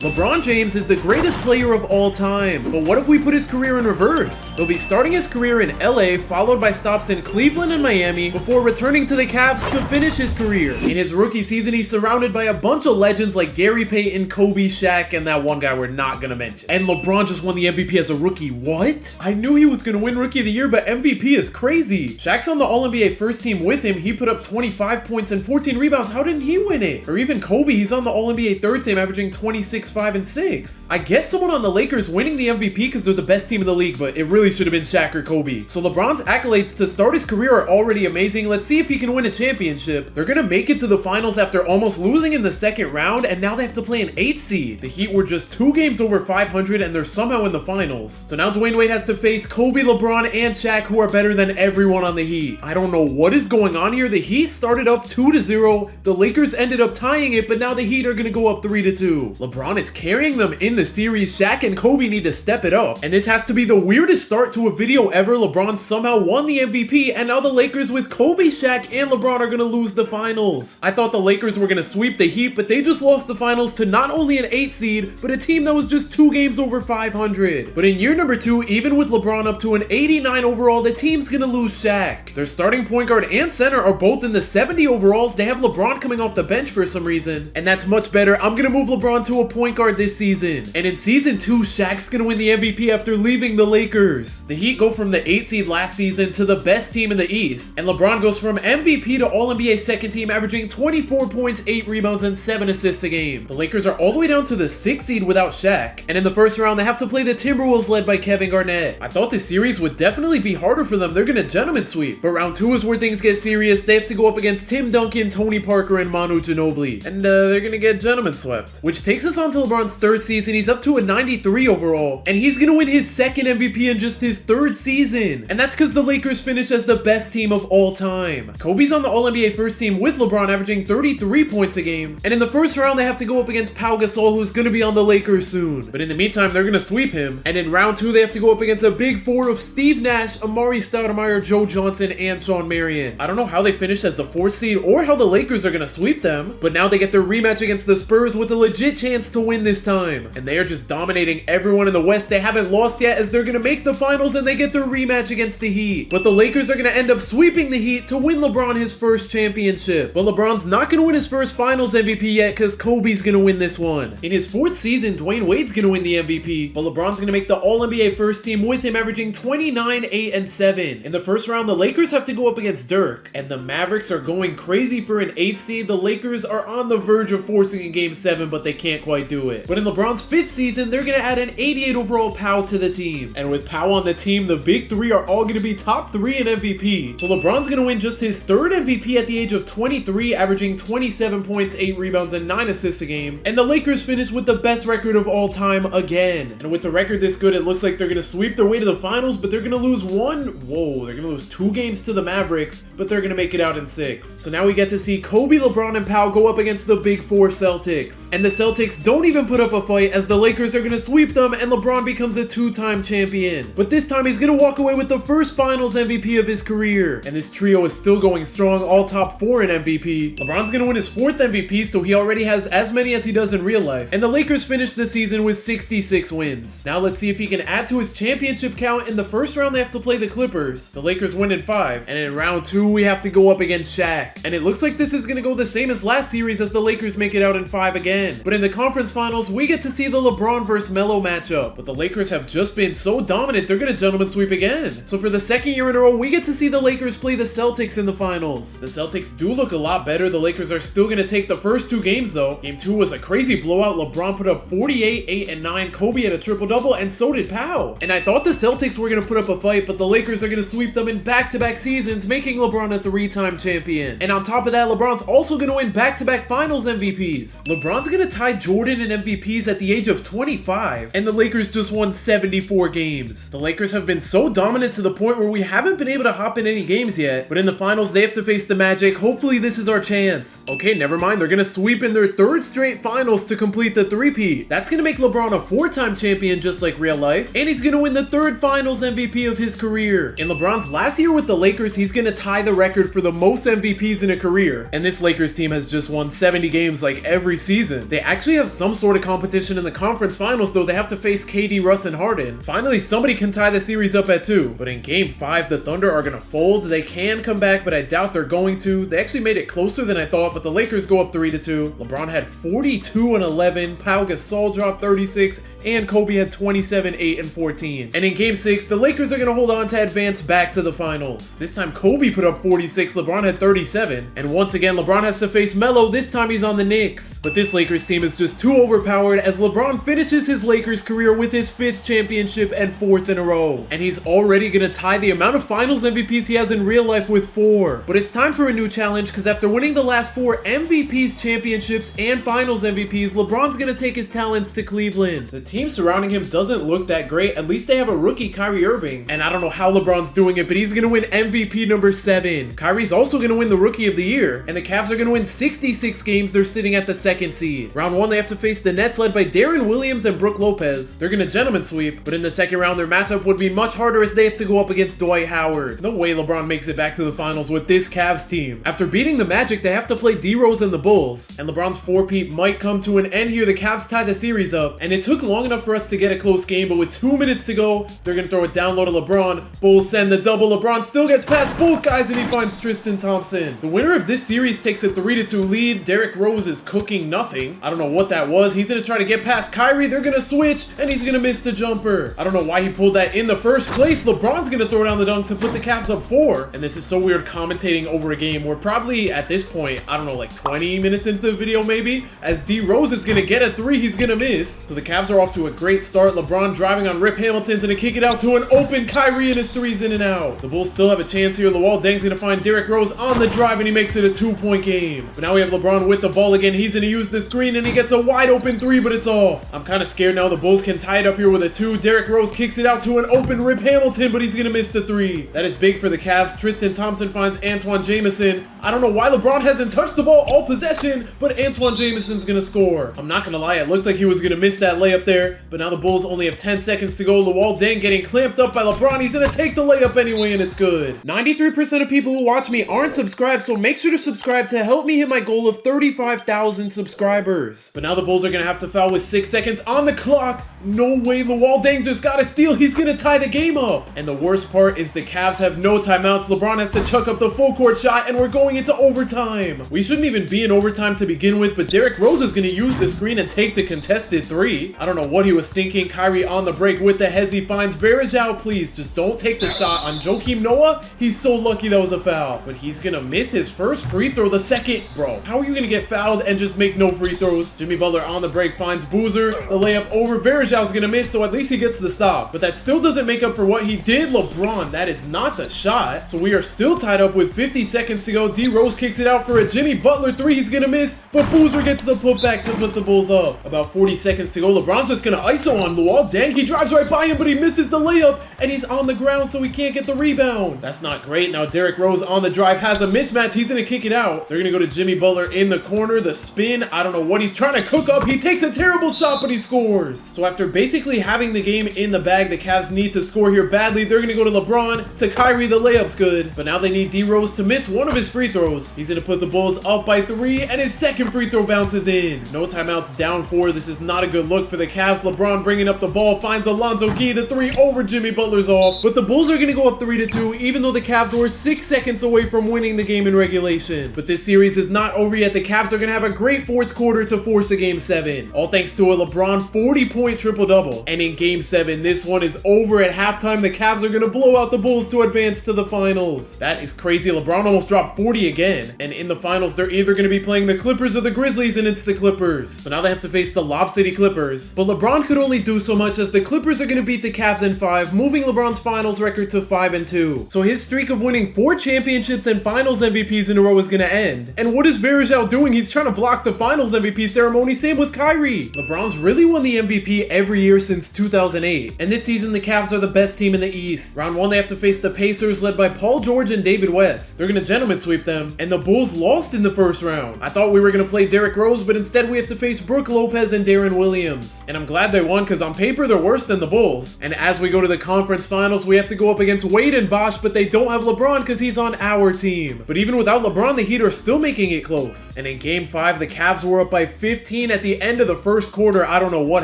LeBron James is the greatest player of all time, but what if we put his career in reverse? He'll be starting his career in LA, followed by stops in Cleveland and Miami, before returning to the Cavs to finish his career. In his rookie season, he's surrounded by a bunch of legends like Gary Payton, Kobe, Shaq, and that one guy we're not gonna mention. And LeBron just won the MVP as a rookie. What? I knew he was gonna win Rookie of the Year, but MVP is crazy. Shaq's on the All-NBA first team with him. He put up 25 points and 14 rebounds. How didn't he win it? Or even Kobe, he's on the All-NBA third team, averaging 26, 5, and 6. I guess someone on the Lakers winning the MVP because they're the best team in the league, but it really should have been Shaq or Kobe. So LeBron's accolades to start his career are already amazing. Let's see if he can win a championship. They're gonna make it to the finals after almost losing in the second round, and now they have to play an 8 seed. The Heat were just 2 games over 500, and they're somehow in the finals. So now Dwyane Wade has to face Kobe, LeBron, and Shaq, who are better than everyone on the Heat. I don't know what is going on here. The Heat started up 2-0. The Lakers ended up tying it, but now the Heat are gonna go up 3-2. LeBron is carrying them in the series. Shaq and Kobe need to step it up. And this has to be the weirdest start to a video ever. LeBron somehow won the MVP, and now the Lakers with Kobe, Shaq, and LeBron are gonna lose the finals. I thought the Lakers were gonna sweep the Heat, but they just lost the finals to not only an 8 seed, but a team that was just 2 games over 500. But in year number 2, even with LeBron up to an 89 overall, the team's gonna lose Shaq. Their starting point guard and center are both in the 70 overalls. They have LeBron coming off the bench for some reason, and that's much better. I'm gonna move LeBron to a point guard this season. And in season 2, Shaq's gonna win the MVP after leaving the Lakers. The Heat go from the 8 seed last season to the best team in the East, and LeBron goes from MVP to All-NBA second team, averaging 24 points, 8 rebounds, and 7 assists a game. The Lakers are all the way down to the 6th seed without Shaq, and in the first round, they have to play the Timberwolves led by Kevin Garnett. I thought this series would definitely be harder for them. They're gonna gentleman sweep, but round 2 is where things get serious. They have to go up against Tim Duncan, Tony Parker, and Manu Ginobili, and they're gonna get gentleman swept, which takes us on to LeBron's 3rd season. He's up to a 93 overall, and he's gonna win his 2nd MVP in just his 3rd season, and that's because the Lakers finished as the best team of all time. Kobe's on the All-NBA first team with LeBron, averaging 33 points a game, and in the first round they have to go up against Pau Gasol, who's gonna be on the Lakers soon, but in the meantime they're gonna sweep him, and in round 2 they have to go up against a big 4 of Steve Nash, Amari Stoudemire, Joe Johnson, and Shawn Marion. I don't know how they finished as the 4th seed or how the Lakers are gonna sweep them, but now they get their rematch against the Spurs with a legit chance to win this time, and they are just dominating everyone in the West. They haven't lost yet as they're gonna make the finals, and they get their rematch against the Heat. But the Lakers are gonna end up sweeping the Heat to win LeBron his first championship. But LeBron's not gonna win his first finals MVP yet because Kobe's gonna win this one. In his 4th season, Dwyane Wade's gonna win the MVP, but LeBron's gonna make the All-NBA first team with him, averaging 29, 8, and 7. In the first round, the Lakers have to go up against Dirk, and the Mavericks are going crazy for an 8 seed. The Lakers are on the verge of forcing a Game 7, but they can't quite do it. But in LeBron's 5th season, they're gonna add an 88 overall Pau to the team. And with Pau on the team, the big 3 are all gonna be top 3 in MVP. So LeBron's gonna win just his 3rd MVP at the age of 23, averaging 27 points, 8 rebounds, and 9 assists a game. And the Lakers finish with the best record of all time again. And with the record this good, it looks like they're gonna sweep their way to the finals, but they're gonna lose they're gonna lose 2 games to the Mavericks, but they're gonna make it out in 6. So now we get to see Kobe, LeBron, and Pau go up against the big 4 Celtics. And the Celtics don't even put up a fight as the Lakers are gonna sweep them, and LeBron becomes a 2-time champion. But this time he's gonna walk away with the first finals MVP of his career. And this trio is still going strong, all top 4 in MVP. LeBron's gonna win his 4th MVP, so he already has as many as he does in real life. And the Lakers finished the season with 66 wins. Now let's see if he can add to his championship count. In the first round they have to play the Clippers. The Lakers win in 5. And in round 2 we have to go up against Shaq. And it looks like this is gonna go the same as last series as the Lakers make it out in 5 again. But in the conference finals we get to see the LeBron vs Melo matchup. But the Lakers have just been so dominant, they're gonna gentleman sweep again. So for the 2nd year in a row, we get to see the Lakers play the Celtics in the finals. The Celtics do look a lot better. The Lakers are still gonna take the first 2 games though. Game 2 was a crazy blowout. LeBron put up 48, 8, and 9. Kobe had a triple-double, and so did Pau. And I thought the Celtics were gonna put up a fight, but the Lakers are gonna sweep them in back-to-back seasons, making LeBron a 3-time champion. And on top of that, LeBron's also gonna win back-to-back finals MVPs. LeBron's gonna tie Jordan in MVPs at the age of 25, and the Lakers just won 74 games. The Lakers have been so dominant to the point where we haven't been able to hop in any games yet, but in the finals they have to face the Magic. Hopefully this is our chance. Okay, never mind. They're gonna sweep in their 3rd straight finals to complete the 3-peat. That's gonna make LeBron a 4-time champion just like real life, and he's gonna win the 3rd finals MVP of his career. In LeBron's last year with the Lakers, he's gonna tie the record for the most MVPs in a career, and this Lakers team has just won 70 games like every season. They actually have some some sort of competition in the conference finals, though. They have to face KD, Russ, and Harden. Finally, somebody can tie the series up at 2. But in Game 5, the Thunder are gonna fold. They can come back, but I doubt they're going to. They actually made it closer than I thought, but the Lakers go up 3-2. LeBron had 42 and 11. Pau Gasol dropped 36. And Kobe had 27, 8, and 14. And in Game 6, the Lakers are going to hold on to advance back to the finals. This time, Kobe put up 46, LeBron had 37. And once again, LeBron has to face Melo. This time, he's on the Knicks. But this Lakers team is just too overpowered as LeBron finishes his Lakers career with his 5th championship and 4th in a row. And he's already going to tie the amount of finals MVPs he has in real life with 4. But it's time for a new challenge because after winning the last 4 MVPs, championships, and finals MVPs, LeBron's going to take his talents to Cleveland. The team surrounding him doesn't look that great. At least they have a rookie, Kyrie Irving. And I don't know how LeBron's doing it, but he's going to win MVP number 7. Kyrie's also going to win the Rookie of the Year. And the Cavs are going to win 66 games. They're sitting at the 2nd seed. Round 1, they have to face the Nets led by Darren Williams and Brook Lopez. They're going to gentleman sweep. But in the 2nd round, their matchup would be much harder as they have to go up against Dwight Howard. No way LeBron makes it back to the finals with this Cavs team. After beating the Magic, they have to play D-Rose and the Bulls. And LeBron's 4-peat might come to an end here. The Cavs tie the series up. And it took long enough for us to get a close game, but with 2 minutes to go, they're going to throw it down low to LeBron. Bulls send the double. LeBron still gets past both guys, and he finds Tristan Thompson. The winner of this series takes a 3-2 lead. Derrick Rose is cooking nothing. I don't know what that was. He's going to try to get past Kyrie. They're going to switch, and he's going to miss the jumper. I don't know why he pulled that in the first place. LeBron's going to throw down the dunk to put the Cavs up 4. And this is so weird commentating over a game. We're probably, at this point, I don't know, like 20 minutes into the video maybe, as D Rose is going to get a 3. He's going to miss. So the Cavs are off to a great start. LeBron driving on Rip Hamilton's gonna kick it out to an open Kyrie, and his 3's in and out. The Bulls still have a chance here. Luol gonna find Derrick Rose on the drive, and he makes it a 2-point game. But now we have LeBron with the ball again. He's gonna use the screen, and he gets a wide open 3, but it's off. I'm kind of scared now. The Bulls can tie it up here with a 2. Derrick Rose kicks it out to an open Rip Hamilton, but he's gonna miss the 3. That is big for the Cavs. Tristan Thompson finds Antoine Jamison. I don't know why LeBron hasn't touched the ball all possession, but Antoine Jamison's gonna score. I'm not gonna lie, it looked like he was gonna miss that layup there, but now the Bulls only have 10 seconds to go. Luol getting clamped up by LeBron. He's gonna take the layup anyway, and it's good. 93% of people who watch me aren't subscribed, so make sure to subscribe to help me hit my goal of 35,000 subscribers. But now the Bulls are gonna have to foul with 6 seconds on the clock. No way, Luol just got a steal. He's gonna tie the game up. And the worst part is the Cavs have no timeouts. LeBron has to chuck up the full court shot, and we're going into overtime. We shouldn't even be in overtime to begin with, but Derrick Rose is gonna use the screen and take the contested 3. I don't know what he was thinking. Kyrie on the break with the hezzy finds Verajao. Please just don't take the shot on Joakim Noah. He's so lucky that was a foul, but he's gonna miss his first free throw. The second, bro, how are you gonna get fouled and just make no free throws? Jimmy Butler on the break finds Boozer. The layup over. Verajao's gonna miss, so at least he gets the stop, but that still doesn't make up for what he did. LeBron, that is not the shot. So we are still tied up with 50 seconds to go. D Rose kicks it out for a Jimmy Butler 3. He's gonna miss, but Boozer gets the putback to put the Bulls up. About 40 seconds to go. LeBron's just gonna ISO on Luol. He drives right by him, but he misses the layup, and he's on the ground, so he can't get the rebound. That's not great. Now Derrick Rose on the drive has a mismatch. He's gonna kick it out. They're gonna go to Jimmy Butler in the corner. The spin, I don't know what he's trying to cook up. He takes a terrible shot, but he scores. So after basically having the game in the bag, the Cavs need to score here badly. They're gonna go to LeBron. To Kyrie, the layup's good, but now they need D Rose to miss one of his free throws. He's gonna put the Bulls up by 3, and his second free throw bounces in. No timeouts, down 4. This is not a good look for the Cavs. LeBron bringing up the ball, finds Alonzo Gee. The 3 over Jimmy Butler's off, but the Bulls are gonna go up 3-2, even though the Cavs were 6 seconds away from winning the game in regulation. But this series is not over yet. The Cavs are gonna have a great 4th quarter to force a Game 7, all thanks to a LeBron 40-point triple-double. And in Game 7, this one is over at halftime. The Cavs are gonna blow out the Bulls to advance to the finals. That is crazy. LeBron almost dropped 40 again, and in the finals, they're either gonna be playing the Clippers or the Grizzlies, and it's the Clippers. So now they have to face the Lob City Clippers, but LeBron could only do so much as the Clippers are gonna beat the Cavs in 5, moving LeBron's finals record to 5-2. So his streak of winning 4 championships and finals MVPs in a row is gonna end. And what is Verajao doing? He's trying to block the finals MVP ceremony. Same with Kyrie. LeBron's really won the MVP every year since 2008, and this season the Cavs are the best team in the East. Round 1, they have to face the Pacers led by Paul George and David West. They're gonna gentleman sweep them, and the Bulls lost in the first round. I thought we were gonna play Derrick Rose, but instead we have to face Brook Lopez and Darren Williams. And I'm glad they won, because on paper they're worse than the Bulls. And as we go to the conference finals, we have to go up against Wade and Bosh, but they don't have LeBron because he's on our team. But even without LeBron, the Heat are still making it close. And in Game 5, the Cavs were up by 15 at at the end of the first quarter, I don't know what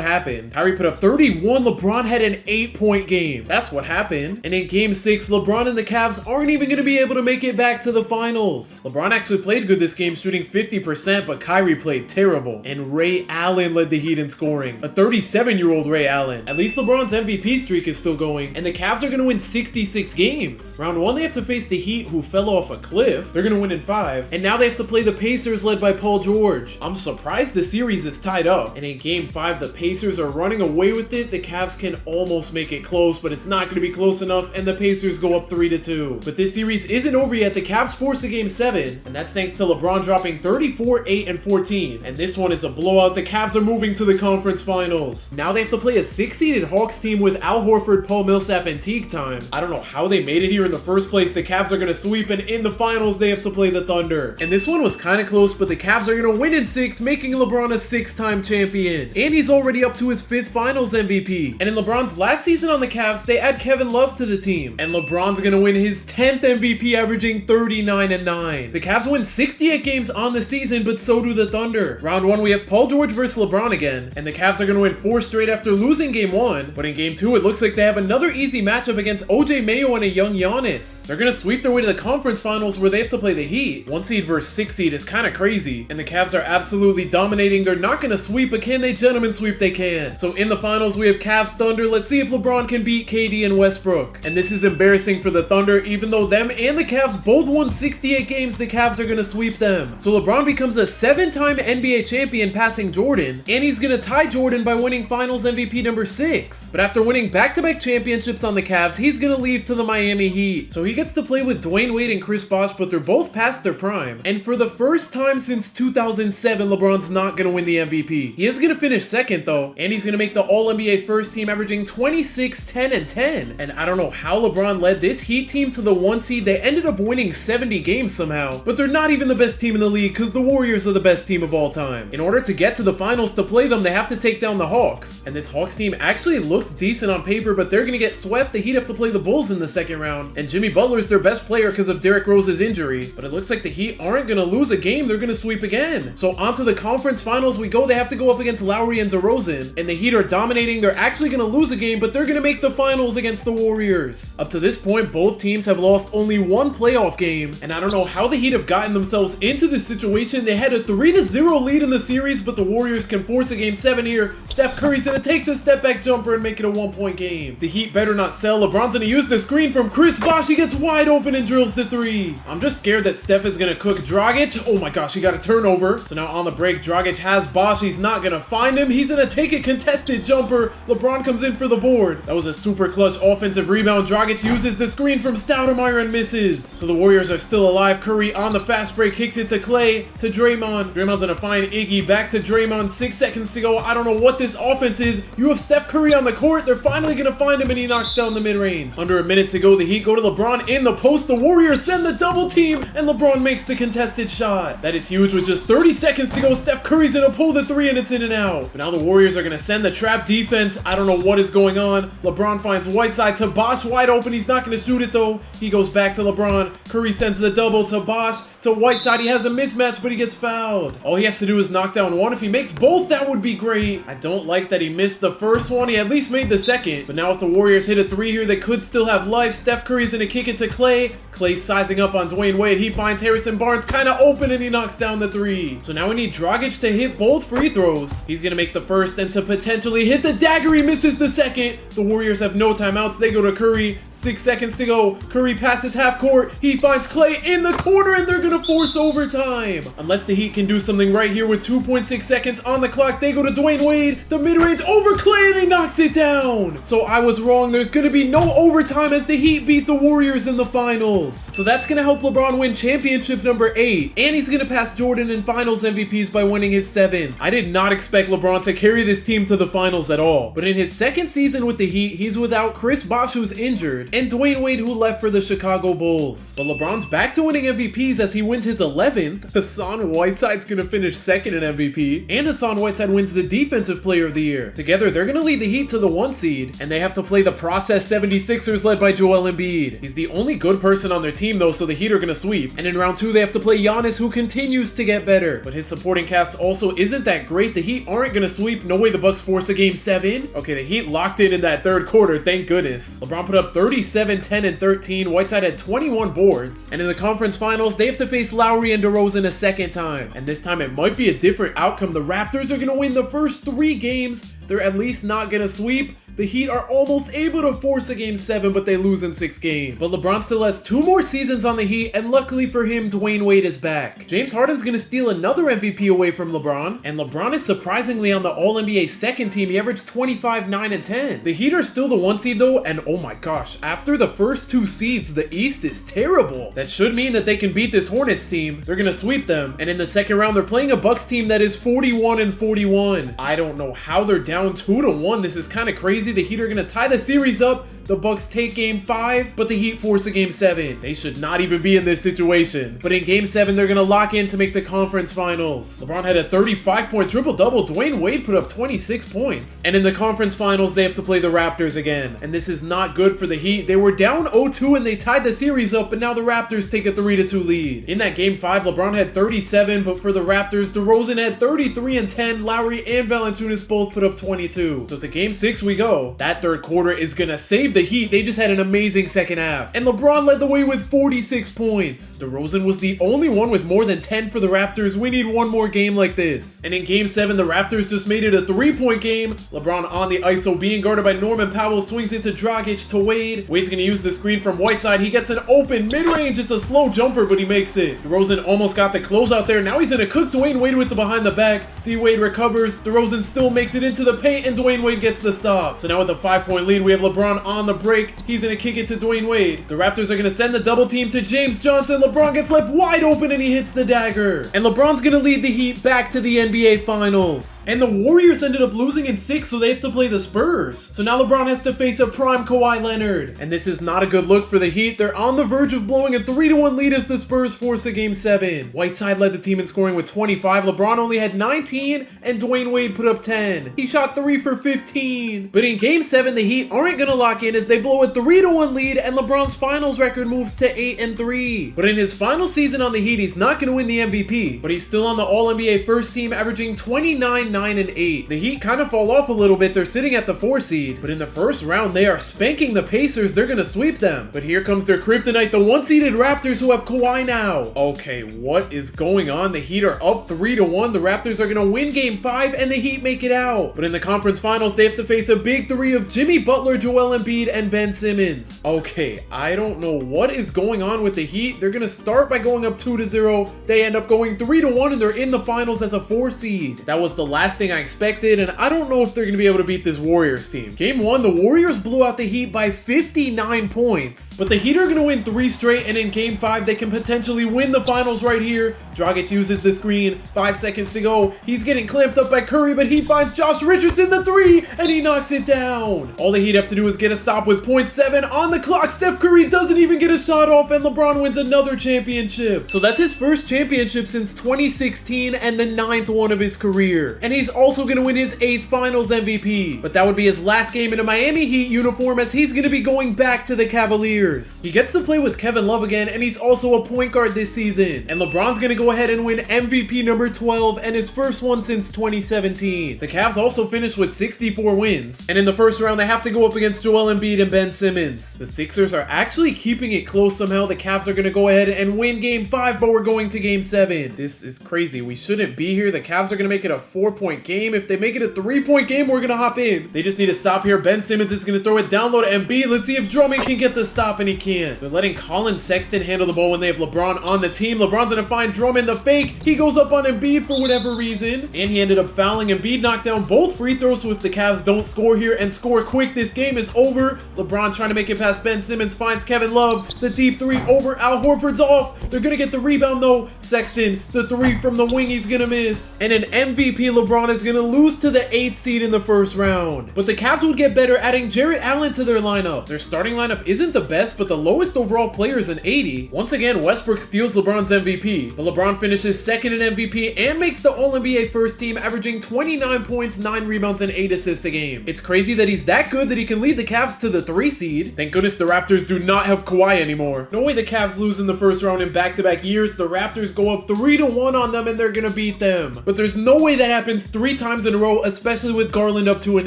happened. Kyrie put up 31, LeBron had an 8-point game. That's what happened. And in game 6, LeBron and the Cavs aren't even going to be able to make it back to the finals. LeBron actually played good this game, shooting 50%, but Kyrie played terrible. And Ray Allen led the Heat in scoring. A 37-year-old Ray Allen. At least LeBron's MVP streak is still going, and the Cavs are going to win 66 games. Round 1, they have to face the Heat, who fell off a cliff. They're going to win in 5. And now they have to play the Pacers, led by Paul George. I'm surprised the series is tied up. And in game 5, the Pacers are running away with it. The Cavs can almost make it close, but it's not going to be close enough, and the Pacers go up 3-2. But this series isn't over yet. The Cavs force a game 7, and that's thanks to LeBron dropping 34, 8, and 14. And this one is a blowout. The Cavs are moving to the conference finals. Now they have to play a 6-seeded Hawks team with Al Horford, Paul Millsap, and Teague time. I don't know how they made it here in the first place. The Cavs are going to sweep, and in the finals, they have to play the Thunder. And this one was kind of close, but the Cavs are going to win in 6, making LeBron a 6-time champion. And he's already up to his 5th finals MVP. And in LeBron's last season on the Cavs, they add Kevin Love to the team. And LeBron's going to win his 10th MVP, averaging 39-9. The Cavs win 68 games on the season, but so do the Thunder. Round 1, we have Paul George versus LeBron again. And the Cavs are going to win 4 straight after losing game 1. But in game 2, it looks like they have another easy matchup against OJ Mayo and a young Giannis. They're going to sweep their way to the conference finals where they have to play the Heat. 1 seed versus 6 seed is kind of crazy. And the Cavs are absolutely dominating. They're not going to sweep, but can they gentlemen sweep? They can. So in the finals, we have Cavs Thunder. Let's see if LeBron can beat KD and Westbrook. And this is embarrassing for the Thunder. Even though them and the Cavs both won 68 games, the Cavs are going to sweep them. So LeBron becomes a 7-time NBA champion, passing Jordan, and he's going to tie Jordan by winning finals MVP number 6. But after winning back-to-back championships on the Cavs, he's going to leave to the Miami Heat. So he gets to play with Dwyane Wade and Chris Bosh, but they're both past their prime. And for the first time since 2007, LeBron's not going to win the MVP. He is going to finish 2nd though, and he's going to make the All-NBA first team, averaging 26, 10, and 10. And I don't know how LeBron led this Heat team to the 1 seed. They ended up winning 70 games somehow, but they're not even the best team in the league because the Warriors are the best team of all time. In order to get to the finals to play them, they have to take down the Hawks. And this Hawks team actually looked decent on paper, but they're going to get swept. The Heat have to play the Bulls in the 2nd round, and Jimmy Butler's their best player because of Derrick Rose's injury. But it looks like the Heat aren't going to lose a game. They're going to sweep again. So on to the conference finals we go. They have to go up against Lowry and DeRozan, and the Heat are dominating. They're actually going to lose a game, but they're going to make the finals against the Warriors. Up to this point, both teams have lost only 1 playoff game, and I don't know how the Heat have gotten themselves into this situation. They had a 3-0 lead in the series, but the Warriors can force a game 7 here. Steph Curry's going to take the step-back jumper and make it a 1-point game. The Heat better not sell. LeBron's going to use the screen from Chris Bosh. He gets wide open and drills the 3. I'm just scared that Steph is going to cook Dragic. Oh my gosh, he got a turnover. So now on the break, Dragic has Bosh. He's not going to find him. He's going to take a contested jumper. LeBron comes in for the board. That was a super clutch offensive rebound. Dragic uses the screen from Stoudemire and misses. So the Warriors are still alive. Curry on the fast break kicks it to Clay, to Draymond. Draymond's going to find Iggy. Back to Draymond. 6 seconds to go. I don't know what this offense is. You have Steph Curry on the court. They're finally going to find him, and he knocks down the mid-range. Under a minute to go, the Heat go to LeBron in the post. The Warriors send the double team, and LeBron makes the contested shot. That is huge. With just 30 seconds to go, Steph Curry's going to pull the 3, and it's in and out. But now the Warriors are going to send the trap defense. I don't know what is going on. LeBron finds Whiteside to Bosh, wide open. He's not going to shoot it though. He goes back to LeBron. Curry sends the double to Bosh, to Whiteside. He has a mismatch, but he gets fouled. All he has to do is knock down 1. If he makes both, that would be great. I don't like that he missed the first one. He at least made the 2nd. But now if the Warriors hit a 3 here, they could still have life. Steph Curry's going to kick it to Clay. Clay sizing up on Dwyane Wade. He finds Harrison Barnes kind of open, and he knocks down the 3. So now we need Dragic to hit both free throws. He's going to make the first and to potentially hit the dagger. He misses the 2nd. The Warriors have no timeouts. They go to Curry. 6 seconds to go. Curry passes half court. He finds Clay in the corner, and they're going to force overtime. Unless the Heat can do something right here with 2.6 seconds on the clock, they go to Dwyane Wade. The mid-range over Clay, and he knocks it down. So I was wrong. There's going to be no overtime as the Heat beat the Warriors in the finals. So that's going to help LeBron win championship number 8. And he's going to pass Jordan in finals MVPs by winning his 7th. I did not expect LeBron to carry this team to the finals at all. But in his 2nd season with the Heat, he's without Chris Bosh, who's injured, and Dwyane Wade, who left for the Chicago Bulls. But LeBron's back to winning MVPs as he wins his 11th. Hassan Whiteside's going to finish 2nd in MVP. And Hassan Whiteside wins the Defensive Player of the Year. Together, they're going to lead the Heat to the 1 seed. And they have to play the process 76ers led by Joel Embiid. He's the only good person on their team though, so the Heat are going to sweep. And in round 2, they have to play Giannis, who continues to get better. But his supporting cast also isn't isn't that great. The Heat aren't gonna sweep. No way the Bucks force a game 7. Okay, the Heat locked in that third quarter, thank goodness. LeBron put up 37, 10, and 13. Whiteside had 21 boards. And in the conference finals, they have to face Lowry and DeRozan a second time. And this time it might be a different outcome. The Raptors are gonna win the first 3 games. They're at least not gonna sweep. The Heat are almost able to force a game 7, but they lose in 6 games. But LeBron still has 2 more seasons on the Heat, and luckily for him, Dwyane Wade is back. James Harden's gonna steal another MVP away from LeBron, and LeBron is surprisingly on the All-NBA second team. He averaged 25, 9, and 10. The Heat are still the 1 seed though, and oh my gosh, after the first 2 seeds, the East is terrible. That should mean that they can beat this Hornets team. They're gonna sweep them, and in the second round, they're playing a Bucks team that is 41 and 41. I don't know how they're down 2-1. This is kind of crazy. The Heat are gonna tie the series up. The Bucks take game 5, but the Heat force a game 7. They should not even be in this situation. But in game 7, they're gonna lock in to make the conference finals. LeBron had a 35-point triple-double. Dwyane Wade put up 26 points. And in the conference finals, they have to play the Raptors again. And this is not good for the Heat. They were down 0-2 and they tied the series up, but now the Raptors take a 3-2 lead. In that game 5, LeBron had 37, but for the Raptors, DeRozan had 33 and 10. Lowry and Valanciunas both put up 22. So to game 6 we go. That third quarter is gonna save the Heat. They just had an amazing second half. And LeBron led the way with 46 points. DeRozan was the only one with more than 10 for the Raptors. We need one more game like this. And in game 7, the Raptors just made it a 3-point game. LeBron on the ISO being guarded by Norman Powell, swings it to Dragic to Wade. Wade's gonna use the screen from Whiteside. He gets an open mid-range. It's a slow jumper, but he makes it. DeRozan almost got the closeout there. Now he's gonna cook Dwyane Wade with the behind the back. D-Wade recovers. DeRozan still makes it into the paint, and Dwyane Wade gets the stop. So now with a 5-point lead, we have LeBron on the break. He's gonna kick it to Dwyane Wade. The Raptors are gonna send the double team to James Johnson. LeBron gets left wide open and he hits the dagger. And LeBron's gonna lead the Heat back to the NBA Finals. And the Warriors ended up losing in 6, so they have to play the Spurs. So now LeBron has to face a prime Kawhi Leonard. And this is not a good look for the Heat. They're on the verge of blowing a 3-1 lead as the Spurs force a game 7. Whiteside led the team in scoring with 25. LeBron only had 19, and Dwyane Wade put up 10. He shot 3 for 15. But in game 7, the Heat aren't gonna lock in as they blow a 3-1 lead, and LeBron's finals record moves to 8-3. But in his final season on the Heat, he's not going to win the MVP, but he's still on the All-NBA first team, averaging 29, 9, and 8. The Heat kind of fall off a little bit. They're sitting at the 4 seed, but in the first round, they are spanking the Pacers. They're going to sweep them. But here comes their kryptonite, the 1-seeded Raptors, who have Kawhi now. Okay, what is going on? The Heat are up 3-1. The Raptors are going to win game 5, and the Heat make it out. But in the conference finals, they have to face a big 3 of Jimmy Butler, Joel Embiid, and Ben Simmons. Okay, I don't know what is going on with the Heat. They're gonna start by going up 2-0. They end up going 3-1, and they're in the finals as a 4 seed. That was the last thing I expected, and I don't know if they're gonna be able to beat this Warriors team. Game 1, the Warriors blew out the Heat by 59 points. But the Heat are gonna win 3 straight, and in game 5, they can potentially win the finals right here. Dragic uses the screen. 5 seconds to go. He's getting clamped up by Curry, but he finds Josh Richardson the 3, and he knocks it down. All the Heat have to do is get a stop with 0.7 on the clock. Steph Curry doesn't even get a shot off, and LeBron wins another championship. So that's his first championship since 2016 and the 9th one of his career. And he's also going to win his 8th finals MVP. But that would be his last game in a Miami Heat uniform, as he's going to be going back to the Cavaliers. He gets to play with Kevin Love again, and he's also a point guard this season. And LeBron's going to go ahead and win MVP number 12 and his first one since 2017. The Cavs also finished with 64 wins. And in the first round, they have to go up against Joel Embiid and Ben Simmons. The Sixers are actually keeping it close somehow. The Cavs are going to go ahead and win game 5, but we're going to game 7. This is crazy. We shouldn't be here. The Cavs are going to make it a 4-point game. If they make it a 3-point game, we're going to hop in. They just need to stop here. Ben Simmons is going to throw it down low to Embiid. Let's see if Drummond can get the stop, and he can't. They're letting Colin Sexton handle the ball when they have LeBron on the team. LeBron's going to find Drummond the fake. He goes up on Embiid for whatever reason, and he ended up fouling. Embiid knocked down both free throws, so if the Cavs don't score here and score quick, this game is over. LeBron trying to make it past Ben Simmons, finds Kevin Love. The deep 3 over. Al Horford's off. They're going to get the rebound, though. Sexton, the 3 from the wing, he's going to miss. And an MVP LeBron is going to lose to the 8th seed in the first round. But the Cavs would get better, adding Jarrett Allen to their lineup. Their starting lineup isn't the best, but the lowest overall player is an 80. Once again, Westbrook steals LeBron's MVP. But LeBron finishes second in MVP and makes the All-NBA first team, averaging 29 points, 9 rebounds, and 8 assists a game. It's crazy that he's that good that he can lead the Cavs Cavs to the 3 seed. Thank goodness the Raptors do not have Kawhi anymore. No way the Cavs lose in the first round in back-to-back years. The Raptors go up 3-1 on them and they're gonna beat them. But there's no way that happens 3 times in a row, especially with Garland up to an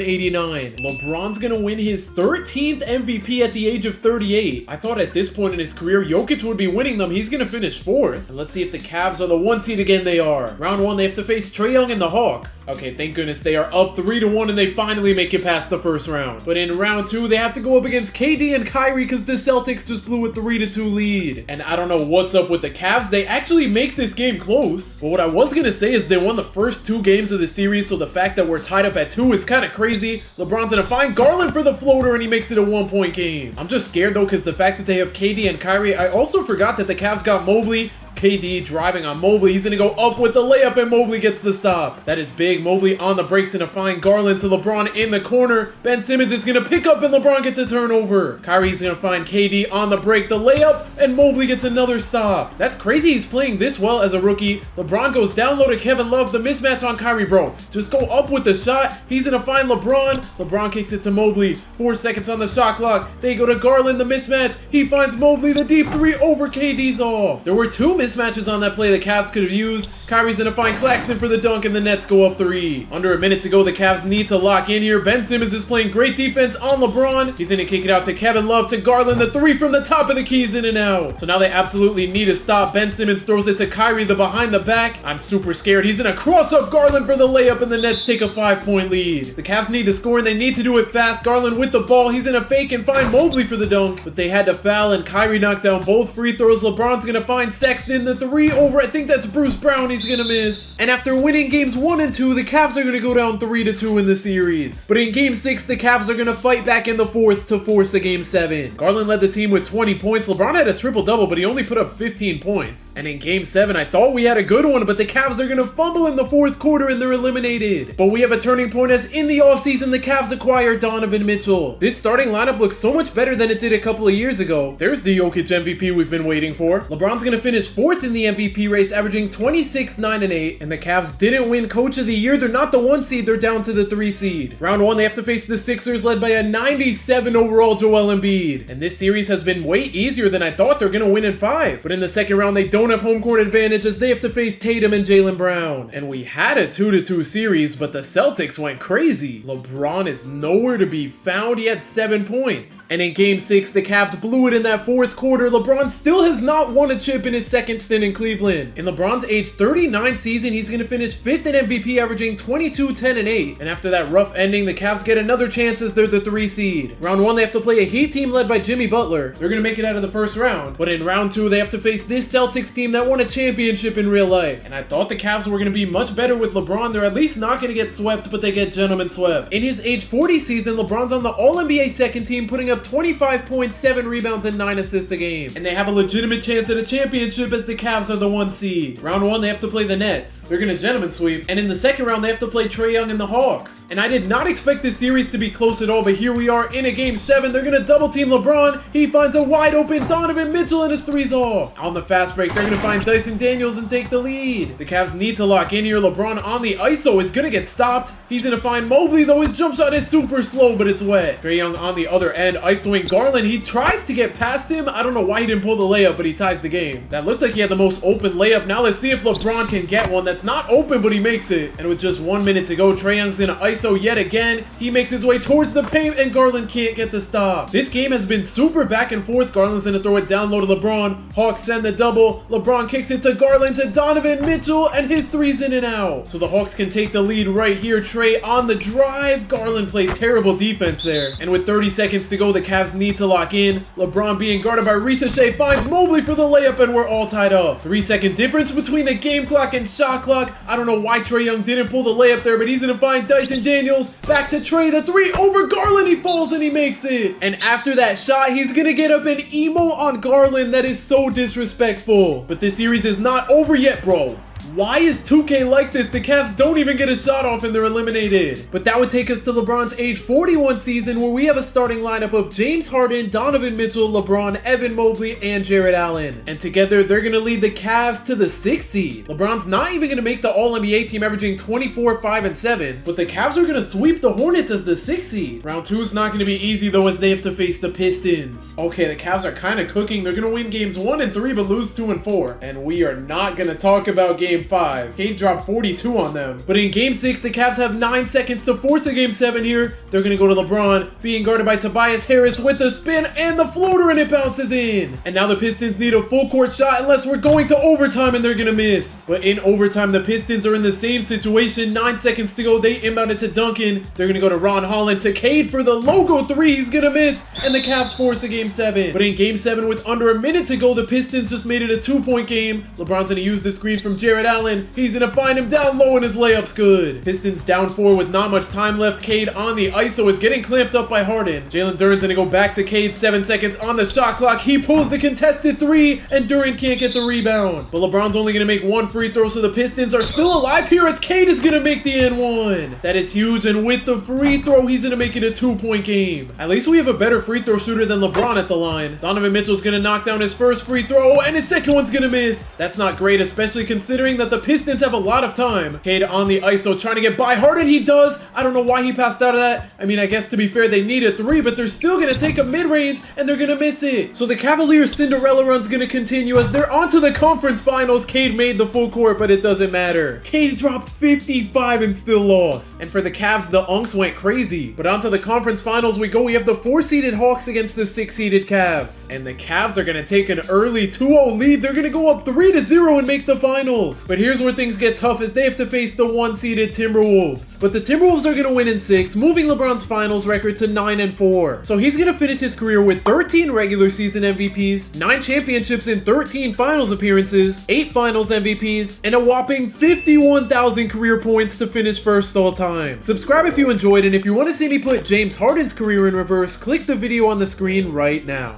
89. LeBron's gonna win his 13th MVP at the age of 38. I thought at this point in his career, Jokic would be winning them. He's gonna finish 4th. And let's see if the Cavs are the 1 seed again. They are. Round 1, they have to face Trae Young and the Hawks. Okay, thank goodness they are up 3-1 and they finally make it past the first round. But in round 2, they have to go up against KD and Kyrie because the Celtics just blew a 3-2 lead. And I don't know what's up with the Cavs. They actually make this game close. But what I was gonna say is they won the first 2 games of the series, so the fact that we're tied up at 2 is kind of crazy. LeBron's gonna find Garland for the floater and he makes it a 1-point game. I'm just scared though because the fact that they have KD and Kyrie, I also forgot that the Cavs got Mobley. KD driving on Mobley. He's going to go up with the layup and Mobley gets the stop. That is big. Mobley on the breaks and a fine Garland to LeBron in the corner. Ben Simmons is going to pick up and LeBron gets a turnover. Kyrie's going to find KD on the break, the layup, and Mobley gets another stop. That's crazy he's playing this well as a rookie. LeBron goes down low to Kevin Love. The mismatch on Kyrie, bro. Just go up with the shot. He's going to find LeBron. LeBron kicks it to Mobley. 4 seconds on the shot clock. They go to Garland, the mismatch. He finds Mobley, the deep 3 over KD's off. There were 2 mismatches on that play the Cavs could have used. Kyrie's gonna find Claxton for the dunk and the Nets go up 3. Under a minute to go, the Cavs need to lock in here. Ben Simmons is playing great defense on LeBron. He's gonna kick it out to Kevin Love to Garland. The 3 from the top of the keys in and out. So now they absolutely need a stop. Ben Simmons throws it to Kyrie, the behind the back. I'm super scared. He's gonna cross up Garland for the layup and the Nets take a 5-point lead. The Cavs need to score and they need to do it fast. Garland with the ball. He's gonna fake and find Mobley for the dunk, but they had to foul and Kyrie knocked down both free throws. LeBron's gonna find Sexton, the 3 over. I think that's Bruce Brown. He's gonna miss. And after winning games 1 and 2, the Cavs are gonna go down 3-2 in the series. But in game 6, the Cavs are gonna fight back in the 4th to force a game 7. Garland led the team with 20 points. LeBron had a triple-double, but he only put up 15 points. And in game 7, I thought we had a good one, but the Cavs are gonna fumble in the 4th quarter and they're eliminated. But we have a turning point as in the offseason, the Cavs acquire Donovan Mitchell. This starting lineup looks so much better than it did a couple of years ago. There's the Jokic MVP we've been waiting for. LeBron's gonna finish 4th in the MVP race, averaging 26, 9, and 8. And the Cavs didn't win Coach of the Year. They're not the 1 seed. They're down to the 3 seed. Round 1, they have to face the Sixers, led by a 97 overall Joel Embiid. And this series has been way easier than I thought. They're gonna win in 5. But in the second round, they don't have home court advantage as they have to face Tatum and Jaylen Brown. And we had a 2-2 series, but the Celtics went crazy. LeBron is nowhere to be found. He had 7 points. And in game 6, the Cavs blew it in that 4th quarter. LeBron still has not won a chip in his second stint in Cleveland. In LeBron's age 39 season, he's going to finish 5th in MVP, averaging 22, 10, and 8. And after that rough ending, the Cavs get another chance as they're the 3 seed. Round 1, they have to play a Heat team led by Jimmy Butler. They're going to make it out of the first round. But in round 2, they have to face this Celtics team that won a championship in real life. And I thought the Cavs were going to be much better with LeBron. They're at least not going to get swept, but they get gentlemen swept. In his age 40 season, LeBron's on the All-NBA second team, putting up 25 points, 7 rebounds, and 9 assists a game. And they have a legitimate chance at a championship as the Cavs are the 1 seed. Round 1, they have to play the Nets. They're gonna gentlemen sweep. And in the second round, they have to play Trae Young and the Hawks. And I did not expect this series to be close at all, but here we are in a game 7. They're gonna double team LeBron. He finds a wide open Donovan Mitchell and his 3's off. On the fast break, they're gonna find Dyson Daniels and take the lead. The Cavs need to lock in here. LeBron on the ISO is gonna get stopped. He's gonna find Mobley, though his jump shot is super slow, but it's wet. Trae Young on the other end, ISOing Garland. He tries to get past him. I don't know why he didn't pull the layup, but he ties the game. That looked like he had the most open layup. Now let's see if LeBron can get one. That's not open, but he makes it. And with just 1 minute to go, Trae Young's gonna ISO yet again. He makes his way towards the paint, and Garland can't get the stop. This game has been super back and forth. Garland's gonna throw it down low to LeBron. Hawks send the double. LeBron kicks it to Garland to Donovan Mitchell, and his 3's in and out. So the Hawks can take the lead right here. Trae on the drive. Garland played terrible defense there. And with 30 seconds to go, the Cavs need to lock in. LeBron being guarded by Ricochet finds Mobley for the layup, and we're all tied up. 3-second difference between the game clock and shot clock. I don't know why Trae Young didn't pull the layup there, but he's gonna find Dyson Daniels. Back to Trae, the 3 over Garland. He falls and he makes it. And after that shot, he's gonna get up an emo on Garland. That is so disrespectful. But this series is not over yet, bro. Why is 2K like this? The Cavs don't even get a shot off and they're eliminated. But that would take us to LeBron's age 41 season, where we have a starting lineup of James Harden, Donovan Mitchell, LeBron, Evan Mobley, and Jarrett Allen. And together, they're going to lead the Cavs to the 6th seed. LeBron's not even going to make the All-NBA team, averaging 24, 5, and 7. But the Cavs are going to sweep the Hornets as the 6th seed. Round 2 is not going to be easy, though, as they have to face the Pistons. Okay, the Cavs are kind of cooking. They're going to win games 1 and 3, but lose 2 and 4. And we are not going to talk about game 5. Cade dropped 42 on them. But in game 6, the Cavs have 9 seconds to force a game 7 here. They're going to go to LeBron, being guarded by Tobias Harris with the spin and the floater, and it bounces in. And now the Pistons need a full court shot unless we're going to overtime, and they're going to miss. But in overtime, the Pistons are in the same situation. 9 seconds to go. They inbound it to Duncan. They're going to go to Ron Holland to Cade for the logo 3. He's going to miss. And the Cavs force a game 7. But in game 7, with under a minute to go, the Pistons just made it a 2-point game. LeBron's going to use the screen from Jarrett Allen. He's going to find him down low, and his layup's good. Pistons down 4 with not much time left. Cade on the ISO is getting clamped up by Harden. Jalen Duren's going to go back to Cade. 7 seconds on the shot clock. He pulls the contested 3, and Duren can't get the rebound. But LeBron's only going to make 1 free throw, so the Pistons are still alive here as Cade is going to make the N1. That is huge, and with the free throw, he's going to make it a 2-point game. At least we have a better free throw shooter than LeBron at the line. Donovan Mitchell's going to knock down his first free throw, and his second one's going to miss. That's not great, especially considering that the Pistons have a lot of time. Cade on the ISO trying to get by Harden. He does. I don't know why he passed out of that. I mean, I guess to be fair, they need a 3, but they're still going to take a mid-range, and they're going to miss it. So the Cavaliers' Cinderella run's going to continue as they're on to the conference finals. Cade made the full court, but it doesn't matter. Cade dropped 55 and still lost. And for the Cavs, the Unks went crazy. But on to the conference finals we go. We have the 4-seeded Hawks against the 6-seeded Cavs. And the Cavs are going to take an early 2-0 lead. They're going to go up 3-0 and make the finals. But here's where things get tough, as they have to face the 1-seeded Timberwolves. But the Timberwolves are going to win in 6, moving LeBron's finals record to 9-4. So he's going to finish his career with 13 regular season MVPs, 9 championships in 13 finals appearances, 8 finals MVPs, and a whopping 51,000 career points to finish first all time. Subscribe if you enjoyed, and if you want to see me put James Harden's career in reverse, click the video on the screen right now.